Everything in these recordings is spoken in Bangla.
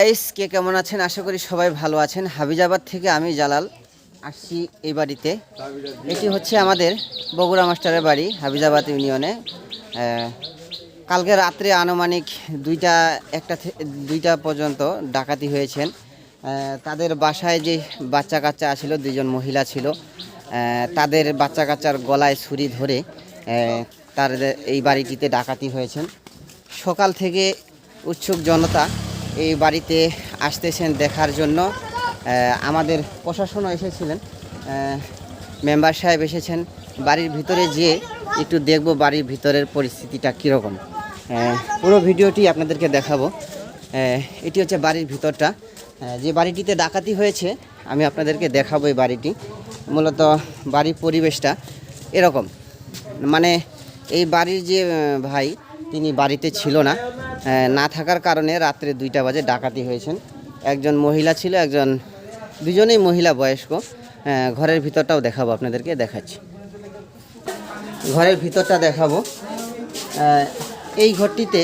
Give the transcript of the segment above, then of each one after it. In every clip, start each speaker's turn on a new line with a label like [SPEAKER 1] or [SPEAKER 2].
[SPEAKER 1] গাইস, কে কেমন আছেন? আশা করি সবাই ভালো আছেন। হাবিজাবাদ থেকে আমি জালাল আসছি এই বাড়িতে। এটি হচ্ছে আমাদের বগুড়া মাস্টারের বাড়ি, হাবিজাবাদ ইউনিয়নে। কালকে রাত্রে আনুমানিক দুইটা পর্যন্ত ডাকাতি হয়েছেন। তাদের বাসায় যে বাচ্চা কাচ্চা আসছিল, দুজন মহিলা ছিল, তাদের বাচ্চা কাচ্চার গলায় ছুরি ধরে তার এই বাড়িটিতে ডাকাতি হয়েছেন। সকাল থেকে উৎসুক জনতা এই বাড়িতে আসতেছেন দেখার জন্য। আমাদের প্রশাসনও এসেছিলেন, মেম্বার সাহেব এসেছেন। বাড়ির ভিতরে যেয়ে একটু দেখব বাড়ির ভিতরের পরিস্থিতিটা কীরকম। পুরো ভিডিওটি আপনাদেরকে দেখাবো। এটি হচ্ছে বাড়ির ভিতরটা, যে বাড়িটিতে ডাকাতি হয়েছে আমি আপনাদেরকে দেখাবো। এই বাড়িটি মূলত বাড়ির পরিবেশটা এরকম, মানে এই বাড়ির যে ভাই তিনি বাড়িতে ছিল না, না থাকার কারণে রাত্রে 2টা বাজে ডাকাতি হয়েছেন। একজন মহিলা ছিল, দুজনেই মহিলা বয়স্ক। ঘরের ভিতরটাও দেখাবো আপনাদেরকে, দেখাচ্ছি। ঘরের ভিতরটা দেখাবো। এই ঘরটিতে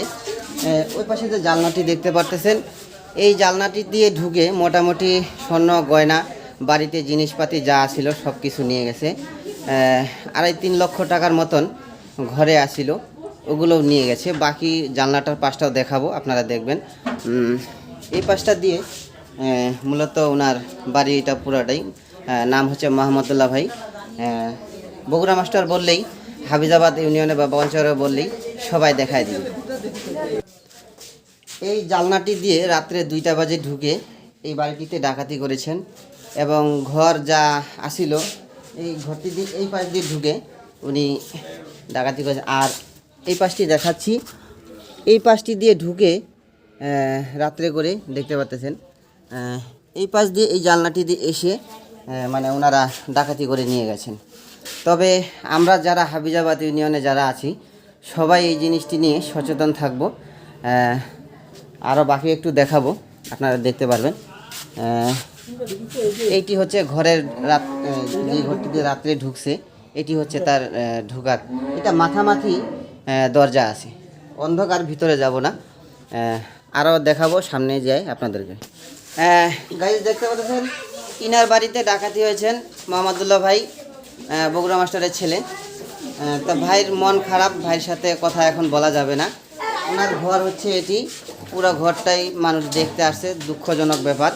[SPEAKER 1] ওই পাশে যে জানলাটি দেখতে পারতেছেন, এই জানলাটি দিয়ে ঢুকে মোটামুটি স্বর্ণ গয়না, বাড়িতে জিনিসপাতি যা ছিল সব কিছু নিয়ে গেছে। 2.5-3 লক্ষ টাকার মতন ঘরে আসিল, ওগুলোও নিয়ে গেছে। বাকি জানলাটার পাশটাও দেখাবো, আপনারা দেখবেন। এই পাশটা দিয়ে মূলত ওনার বাড়ি, এটা পুরাটাই। নাম হচ্ছে মাহমুদুল্লাহ ভাই। বগুড়া মাস্টার বললেই, হাবিজাবাদ ইউনিয়নে বা পঞ্চায়েতে বললেই সবাই দেখায় দিবে। এই জানলাটি দিয়ে রাত্রে 2টা বাজে ঢুকে এই বাড়িটিতে ডাকাতি করেছেন, এবং ঘর যা আসিল এই ঘরটি দিয়ে এই পাশ দিয়ে ঢুকে উনি ডাকাতি করেছেন। আর এই পাশটি দেখাচ্ছি, এই পাশটি দিয়ে ঢুকে রাত্রে করে দেখতে পাচ্ছেন, এই পাশ দিয়ে এই জানলাটি দিয়ে এসে মানে ওনারা ডাকাতি করে নিয়ে গেছেন। তবে আমরা যারা হাবিজাবাদ ইউনিয়নে যারা আছি সবাই এই জিনিসটি নিয়ে সচেতন থাকব। আরও বাকি একটু দেখাবো, আপনারা দেখতে পারবেন। এইটি হচ্ছে ঘরের যে ঘরটি দিয়ে রাত্রে ঢুকছে, এটি হচ্ছে তার ঢোকার, এটা মাথামাথি দরজা আছে, অন্ধকার, ভিতরে যাব না। আরও দেখাবো, সামনে যাই আপনাদেরকে। গাইজ দেখতে পাচ্ছেন, ইনার বাড়িতে ডাকাতি হয়েছেন। মাহমুদুল্লাহ ভাই বগুড়া মাস্টারের ছেলে। তা ভাইয়ের মন খারাপ, ভাইয়ের সাথে কথা এখন বলা যাবে না। ওনার ঘর হচ্ছে এটি, পুরো ঘরটাই মানুষ দেখতে আসছে। দুঃখজনক ব্যাপার,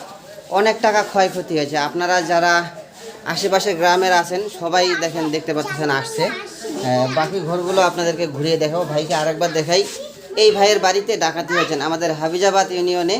[SPEAKER 1] অনেক টাকা ক্ষয়ক্ষতি হয়েছে। আপনারা যারা আশেপাশে গ্রামের আছেন সবাই দেখতে পাচ্ছেন আসছে। বাকি ঘরগুলো আপনাদেরকে ঘুরিয়ে দেখাবো। ভাইকে আরেকবার দেখাই। এই ভাইয়ের বাড়িতে ডাকাতি হয়েছেন আমাদের হাবিজাবাদ ইউনিয়নে।